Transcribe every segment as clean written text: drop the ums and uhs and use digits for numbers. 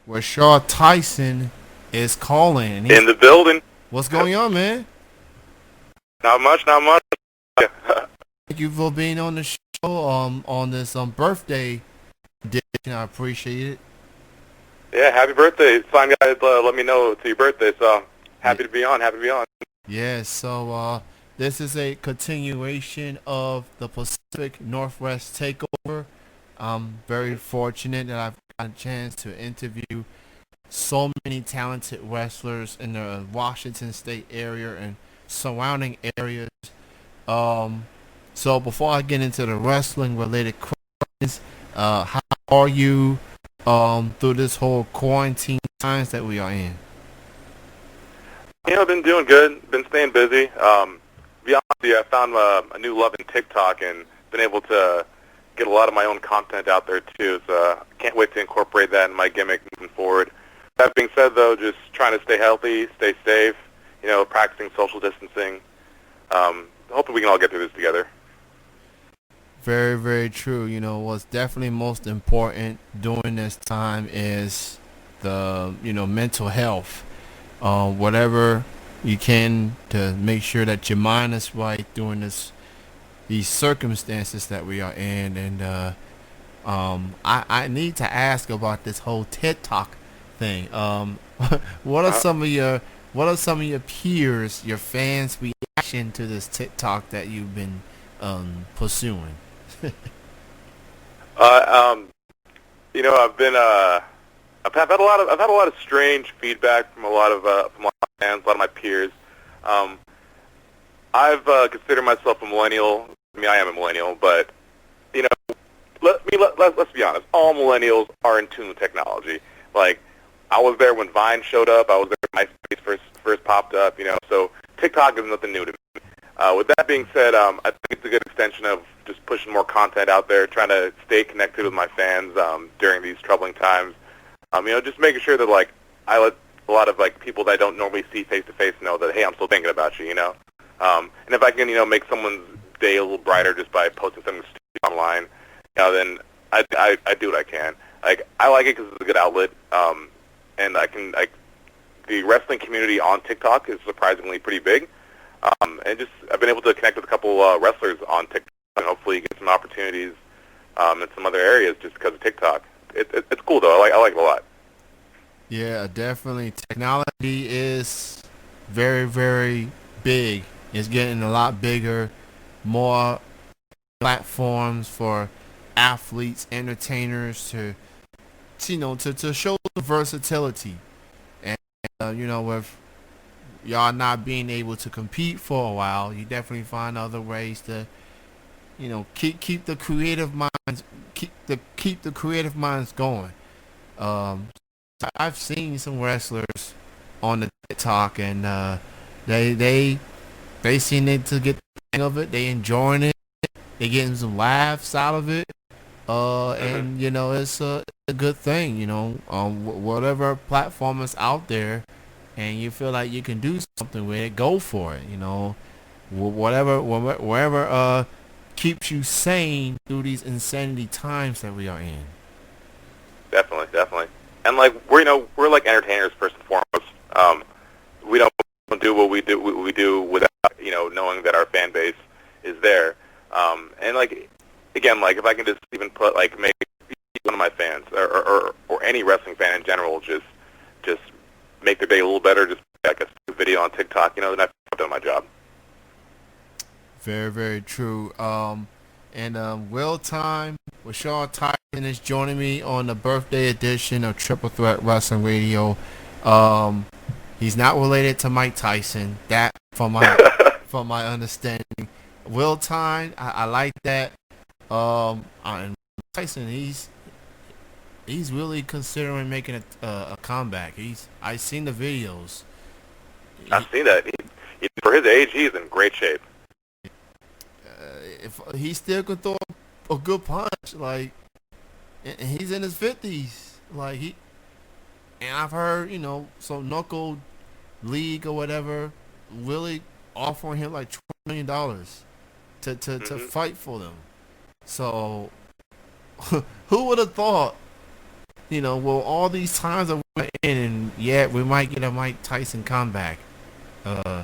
Rashad Tyson is calling. And In the building. what's going on, man? Not much, not much. Thank you for being on the show. On this birthday edition. I appreciate it. Yeah, happy birthday. Some guys let me know it's your birthday, so happy Yeah. to be on, happy to be on. Yeah. So this is a continuation of the Pacific Northwest Takeover. I'm very fortunate that I've got a chance to interview so many talented wrestlers in the Washington State area and surrounding areas. Um, so before I get into the wrestling related questions, how are you through this whole quarantine times that we are in? I've been doing good, been staying busy. To be honest with you, I found a new love in TikTok and been able to get a lot of my own content out there too, so I can't wait to incorporate that in my gimmick moving forward. That being said, though, just trying to stay healthy, stay safe, practicing social distancing. Hopefully we can all get through this together. Very, very true. What's definitely most important during this time is the, mental health. Whatever you can to make sure that your mind is right during these circumstances that we are in. And I need to ask about this whole TikTok thing. What are some of your peers, your fans' reaction to this TikTok that you've been pursuing? I've been I've had a lot of strange feedback from a lot of fans, a lot of my peers. I've considered myself a millennial. I mean, I am a millennial, but let's be honest. All millennials are in tune with technology. Like, I was there when Vine showed up. I was there when MySpace first popped up. So TikTok is nothing new to me. With that being said, I think it's a good extension of just pushing more content out there, trying to stay connected with my fans during these troubling times. Just making sure that I let a lot of people that I don't normally see face to face know that, hey, I'm still thinking about you. And if I can make someone's day a little brighter just by posting something stupid online, then I do what I can. I like it because it's a good outlet, and the wrestling community on TikTok is surprisingly pretty big. And I've been able to connect with a couple wrestlers on TikTok, and hopefully get some opportunities in some other areas just because of TikTok. It's cool though. I like it a lot. Yeah, definitely. Technology is very, very big. It's getting a lot bigger. More platforms for athletes, entertainers to show the versatility. And with y'all not being able to compete for a while, you definitely find other ways to keep the creative minds keep the creative minds going. I've seen some wrestlers on the TikTok, and they seem to get the hang of it. They enjoying it. They getting some laughs out of it. And it's a good thing. Whatever platform is out there, and you feel like you can do something with it, go for it. Wherever keeps you sane through these insanity times that we are in. Definitely. And we're like entertainers first and foremost. We don't do what we do without knowing that our fan base is there. And again, if I can just even put make one of my fans or any wrestling fan in general just make their day a little better, just a video on TikTok, then I've done my job. Very, very true. Will Time, Rashad Tyson is joining me on the birthday edition of Triple Threat Wrestling Radio. He's not related to Mike Tyson. That, from my understanding. Will Time, I like that. And Tyson, he's really considering making a comeback. I've seen the videos. I've seen that. For his age, he's in great shape. If he still can throw a good punch, and he's in his 50s, and I've heard, some knuckle league or whatever really offering him $20 million to fight for them. So who would have thought Well, all these times that we're in, and yet we might get a Mike Tyson comeback. Uh,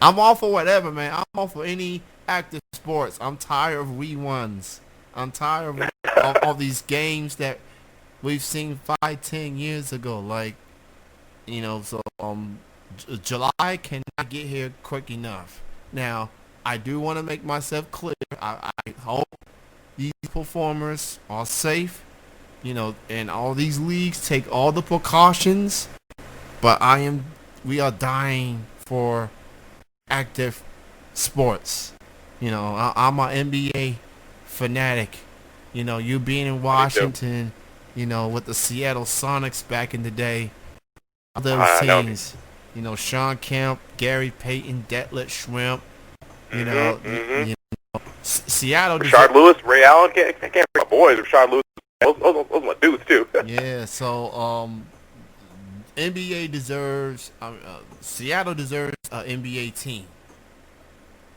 I'm all for whatever, man. I'm all for any active sports. I'm tired of reruns. I'm tired of these games that we've seen 5, 10 years ago. Like, July cannot get here quick enough. Now, I do want to make myself clear. I hope these performers are safe. And all these leagues take all the precautions. But we are dying for active sports. I'm an NBA fanatic. You being in Me too. Washington, with the Seattle Sonics back in the day, those I know. teams, Sean Kemp, Gary Payton, Detlef Shrimp, you Mhm. know, you, Mhm. you Seattle deserves. Rashard Lewis, Ray Allen, can't bring my boys. Rashard Lewis, those are my dudes too. Yeah, so NBA deserves. Seattle deserves an NBA team.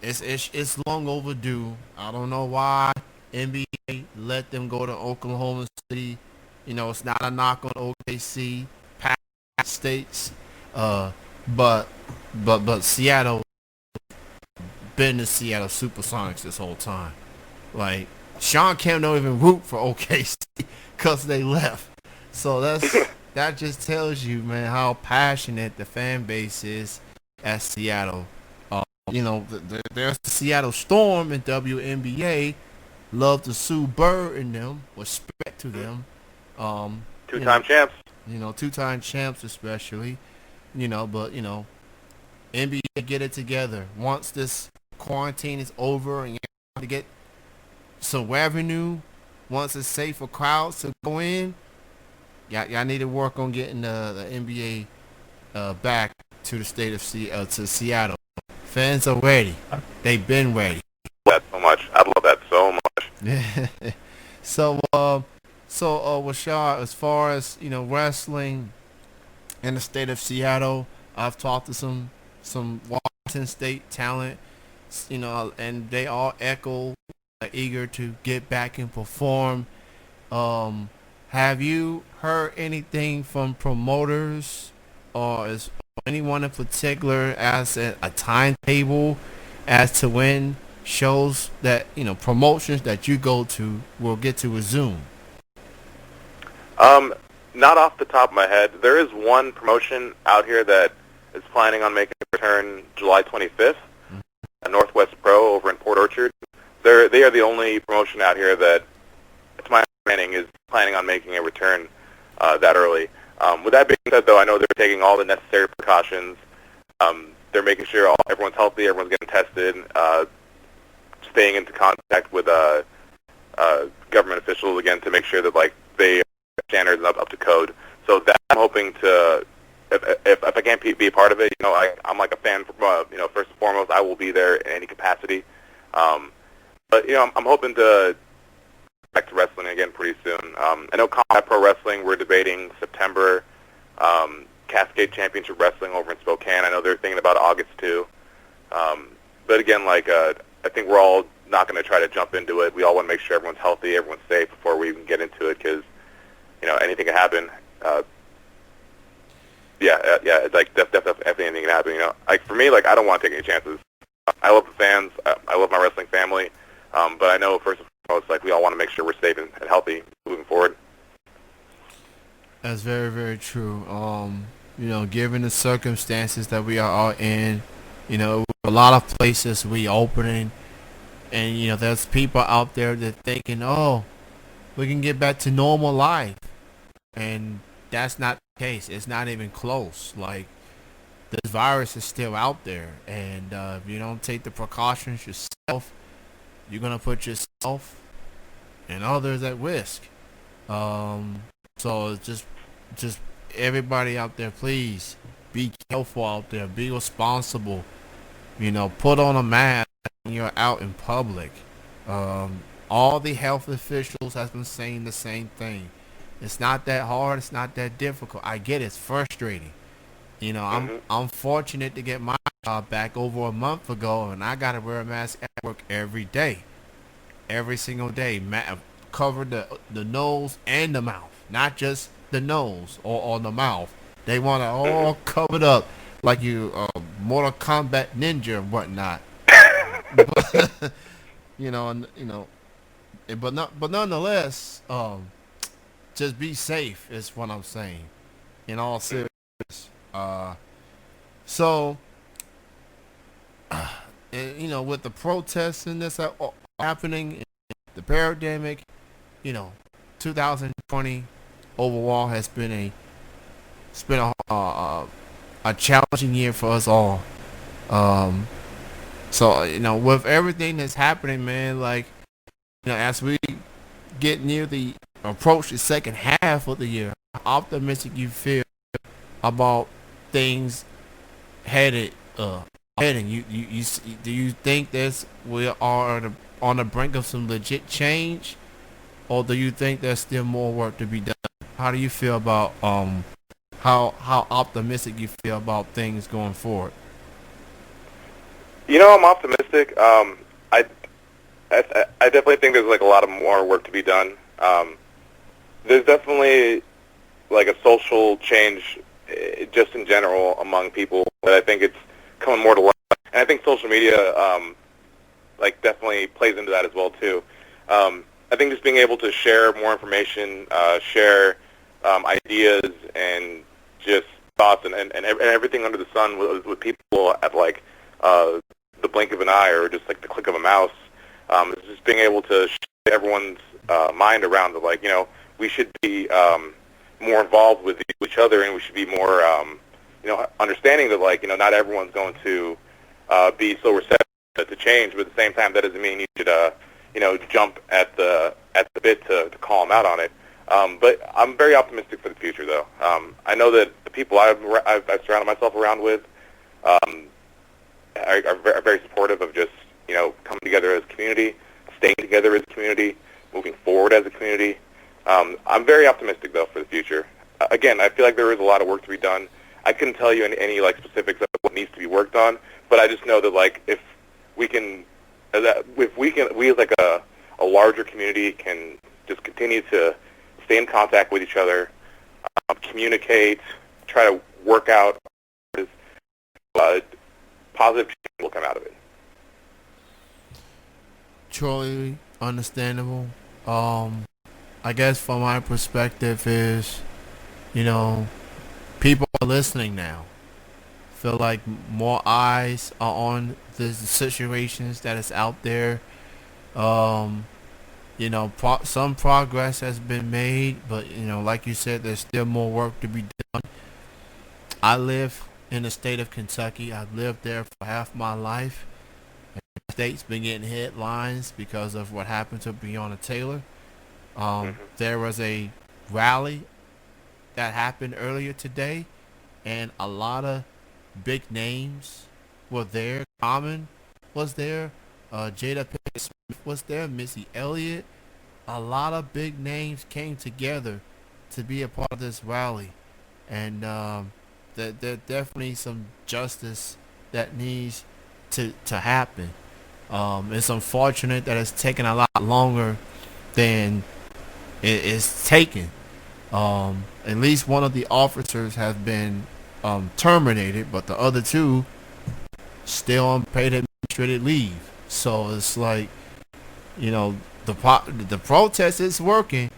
It's long overdue. I don't know why NBA let them go to Oklahoma City. It's not a knock on OKC, past states, uh, but Seattle been the Seattle Supersonics this whole time. Like Sean Kemp don't even root for OKC because they left. So that just tells you, man, how passionate the fan base is at Seattle. There's the Seattle Storm in WNBA. Love to Sue Bird in them. Respect to them. Um, you Two-time know, champs. two-time champs especially. But NBA get it together. Once this quarantine is over and you have to get some revenue, once it's safe for crowds to go in, y'all need to work on getting the NBA back to the state of to Seattle. Fans are ready. They've been ready. That so much. I love that so much. so, Rashad, as far as wrestling in the state of Seattle, I've talked to some Washington State talent, and they all echo eager to get back and perform. Have you heard anything from promoters or is anyone in particular as a timetable as to when shows that promotions that you go to will get to resume? Not off the top of my head. There is one promotion out here that is planning on making a return July 25th. A Northwest Pro over in Port Orchard. They are the only promotion out here that, to my understanding, is planning on making a return that early. With that being said, though, I know they're taking all the necessary precautions. They're making sure everyone's healthy, everyone's getting tested, staying into contact with government officials again to make sure that they are standards and up to code. So that I'm hoping to. If I can't be a part of it, I'm like a fan. First and foremost, I will be there in any capacity. But I'm hoping to back to wrestling again pretty soon. I know Combat Pro Wrestling, we're debating September. Cascade Championship Wrestling over in Spokane, I know they're thinking about August too. But again, I think we're all not going to try to jump into it. We all want to make sure everyone's healthy, everyone's safe before we even get into it, because anything can happen. It's definitely anything can happen. For me, I don't want to take any chances. I love the fans. I love my wrestling family. But I know first and foremost, we all want to make sure we're safe and healthy moving forward. That's very, very true. Given the circumstances that we are all in, a lot of places reopening, and there's people out there that thinking, oh, we can get back to normal life, and that's not the case. It's not even close. This virus is still out there, and if you don't take the precautions yourself, you're gonna put yourself and others at risk. So it's just everybody out there, please be careful out there. Be responsible. Put on a mask when you're out in public. All the health officials have been saying the same thing. It's not that hard. It's not that difficult. I get it. It's frustrating. I'm fortunate to get my job back over a month ago, and I gotta wear a mask at work every day, every single day. cover the nose and the mouth, not just the nose or the mouth. They want it Hmm. all covered up like you Mortal Kombat ninja and whatnot. But, but nonetheless, just be safe is what I'm saying. In all Hmm. seriousness, uh, so with the protests and this happening, the pandemic, you know, 2020 overall has been a challenging year for us all. Um, so with everything that's happening, man, like as we get near the approach the second half of the year, how optimistic you feel about things headed heading? Do you think we are on the brink of some legit change, or do you think there's still more work to be done? How do you feel about how optimistic you feel about things going forward? I'm optimistic. I definitely think there's like a lot of more work to be done. There's definitely like a social change just in general among people that I think it's coming more to light. And I think social media like definitely plays into that as well too. I think just being able to share more information, share ideas, and just thoughts and everything under the sun with people at like the blink of an eye or just like the click of a mouse. It's just being able to shift everyone's mind around to like we should be more involved with each other, and we should be more understanding that like not everyone's going to be so receptive to change, but at the same time that doesn't mean you should jump at the bit to call them out on it. But I'm very optimistic for the future, though. I know that the people I've surrounded myself around with um, are very supportive of just coming together as a community, staying together as a community, moving forward as a community. I'm very optimistic, though, for the future. Again, I feel like there is a lot of work to be done. I couldn't tell you any like specifics of what needs to be worked on, but I just know that like if we can, we as like a larger community can just continue to stay in contact with each other, communicate, try to work out, uh, positive change will come out of it. Truly understandable. I guess from my perspective is, you know, people are listening now. Feel like more eyes are on the situations that is out there. Um, some progress has been made, but like you said, there's still more work to be done. I live in the state of Kentucky. I've lived there for half my life. The state's been getting headlines because of what happened to Breonna Taylor. Hmm. There was a rally that happened earlier today, and a lot of big names were there. Common was there. Jada Pinkett Smith was there. Missy Elliott. A lot of big names came together to be a part of this rally, and there definitely some justice that needs to happen. It's unfortunate that it's taken a lot longer than it's taken. At least one of the officers has been terminated, but the other two still on paid administrative leave. So it's like, you know, the protest is working.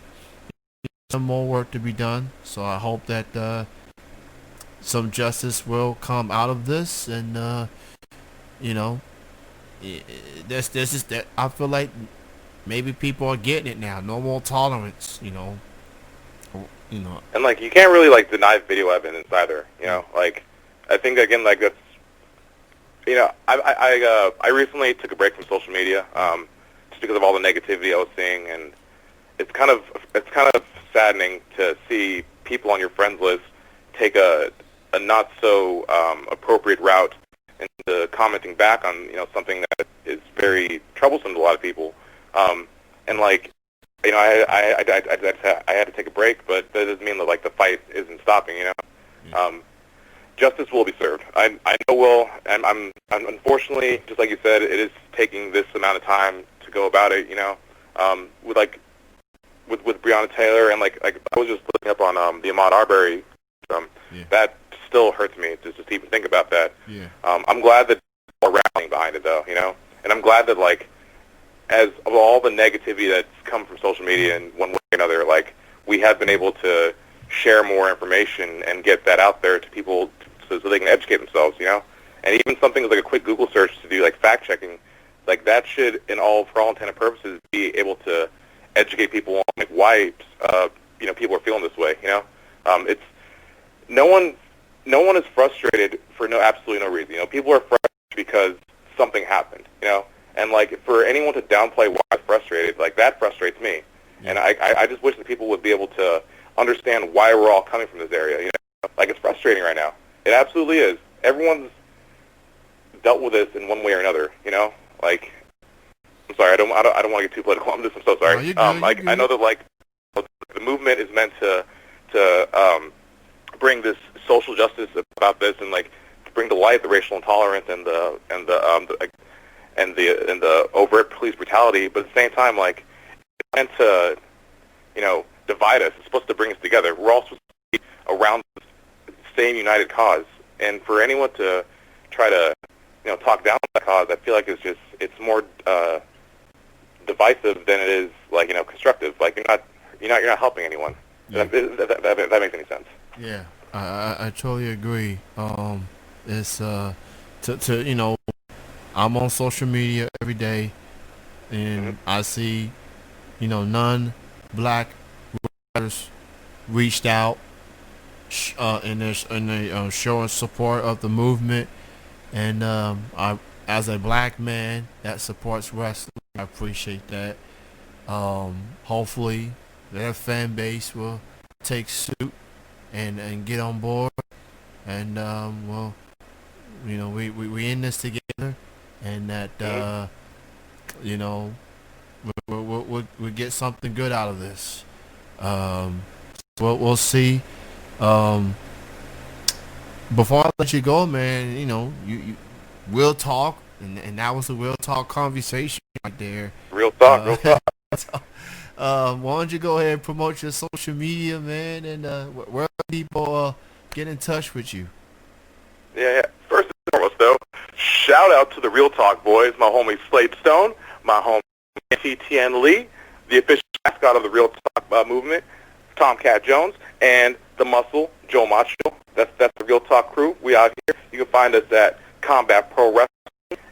Some more work to be done. So I hope that some justice will come out of this, and you know, this is that. I feel like maybe people are getting it now. No more tolerance. You know. And like you can't really like deny video evidence either. Like I think again like that's I recently took a break from social media just because of all the negativity I was seeing, and it's kind of saddening to see people on your friends list take a not so appropriate route into commenting back on something that is very troublesome to a lot of people. And like I had to take a break, but that doesn't mean that like the fight isn't stopping. Justice will be served. I know will, and I'm unfortunately, just like you said, it is taking this amount of time to go about it. With like with Breonna Taylor, and like I was just looking up on the Ahmaud Arbery. Yeah. That still hurts me to just even think about that. Yeah. I'm glad that people are rallying behind it, though, you know, and I'm glad that, like, as of all the negativity that's come from social media in one way or another, like, we have been able to share more information and get that out there to people so they can educate themselves, you know, and even something like a quick Google search to do like fact checking, like that should, for all intent and purposes, be able to educate people on like why people are feeling this way, you know. It's no one is frustrated for absolutely no reason. You know, people are frustrated because something happened. You know, and like for anyone to downplay why I'm frustrated, like that frustrates me. Yeah. And I just wish that people would be able to understand why we're all coming from this area. You know, like it's frustrating right now. It absolutely is. Everyone's dealt with this in one way or another. You know, like I'm sorry, I don't want to get too political. I'm so sorry. No, you're good, like you're good. I know that like the movement is meant to bring this social justice about this and like to bring to light the racial intolerance and the overt police brutality, but at the same time, like it's meant to, you know, divide us. It's supposed to bring us together. We're all supposed to be around the same united cause. And for anyone to try to, you know, talk down that cause, I feel like it's more divisive than it is, like, you know, constructive. Like you're not helping anyone. Yeah. That makes any sense. Yeah, I totally agree. It's to you know, I'm on social media every day, and I see, you know, non-black writers reached out, and they're showing support of the movement, and I, as a black man that supports wrestling, I appreciate that. Hopefully, their fan base will take suit and get on board, and well, you know, we in this together, and that you know, we'll get something good out of this. We'll see. Before I let you go, man, you know, you we'll talk, and that was a real talk conversation right there. Real talk, real talk. Why don't you go ahead and promote your social media, man, and where people get in touch with you? Yeah. First and foremost, though, shout out to the Real Talk boys, my homie Slade Stone, my homie TTN Lee, the official mascot of the Real Talk movement, Tomcat Jones, and the Muscle, Joe Macho. That's the Real Talk crew. We out here. You can find us at Combat Pro Wrestling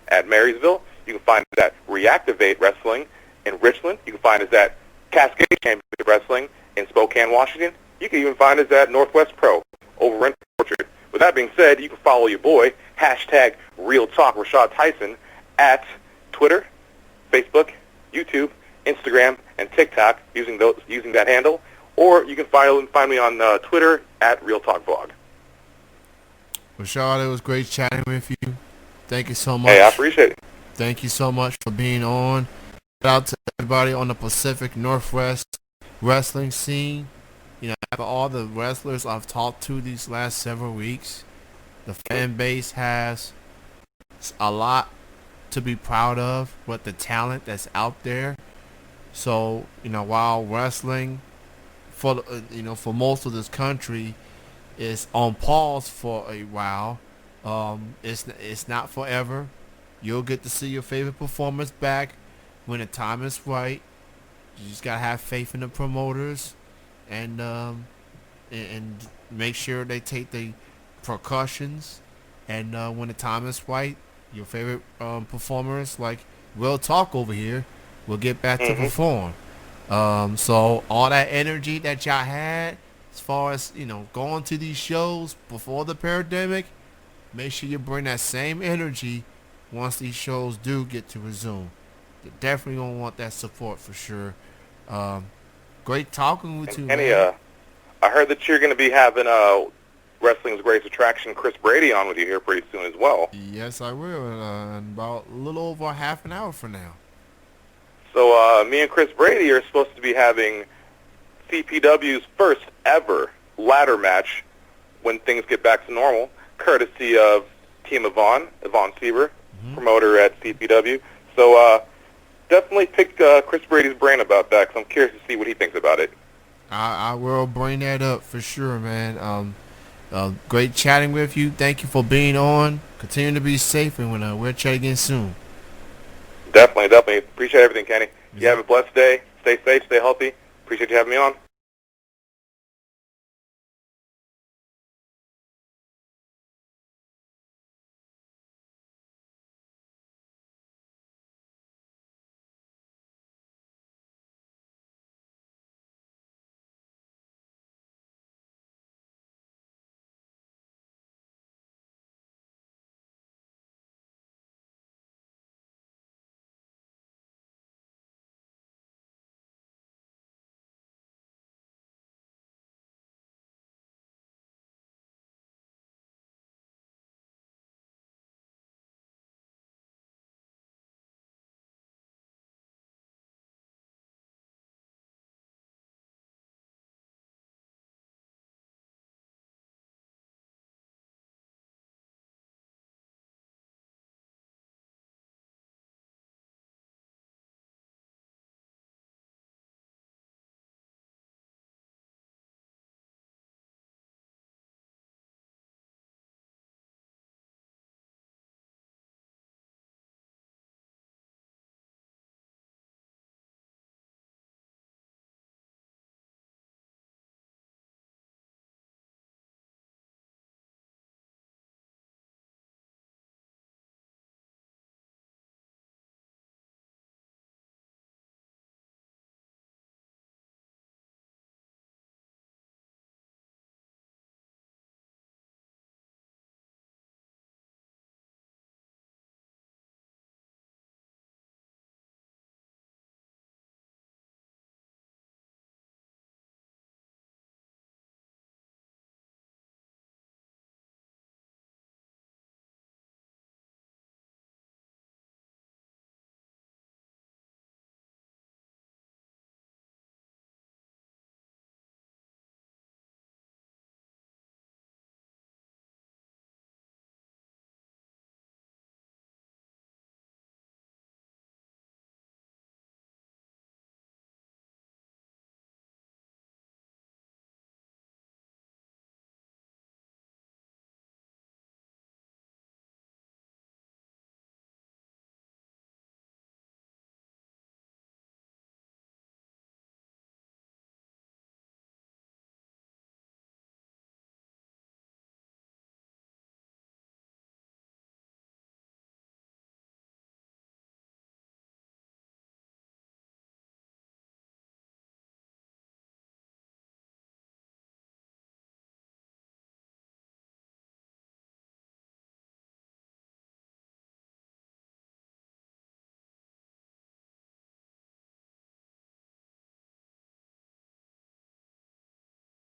at Marysville. You can find us at Reactivate Wrestling in Richland. You can find us at Cascade Championship Wrestling in Spokane, Washington. You can even find us at Northwest Pro over in Orchard. With that being said, you can follow your boy, #Real Talk Rashad Tyson, at Twitter, Facebook, YouTube, Instagram, and TikTok using that handle. Or you can find me on Twitter at Real Talk Vlog. Rashad, it was great chatting with you. Thank you so much. Hey, I appreciate it. Thank you so much for being on. Shout out to everybody on the Pacific Northwest wrestling scene. You know, after all the wrestlers I've talked to these last several weeks, the fan base has a lot to be proud of with the talent that's out there. So, you know, while wrestling for most of this country is on pause for a while, it's not forever. You'll get to see your favorite performers back when the time is right. You just gotta have faith in the promoters, and make sure they take the precautions. And when the time is right, your favorite performers, like Real Talk over here, will get back to perform. So all that energy that y'all had, as far as, you know, going to these shows before the pandemic, make sure you bring that same energy once these shows do get to resume. You're definitely gonna want that support for sure. Great talking with you, Kenny, man. I heard that you're going to be having Wrestling's Greatest Attraction, Chris Brady, on with you here pretty soon as well. Yes, I will. In about a little over half an hour from now. So me and Chris Brady are supposed to be having CPW's first ever ladder match when things get back to normal, courtesy of Team Yvonne Sieber, promoter at CPW. So definitely pick Chris Brady's brain about that, because I'm curious to see what he thinks about it. I will bring that up for sure, man. Great chatting with you. Thank you for being on. Continue to be safe, and we'll chat again soon. Definitely, definitely. Appreciate everything, Kenny. Yes, You have sir. a blessed day. Stay safe, stay healthy. Appreciate you having me on.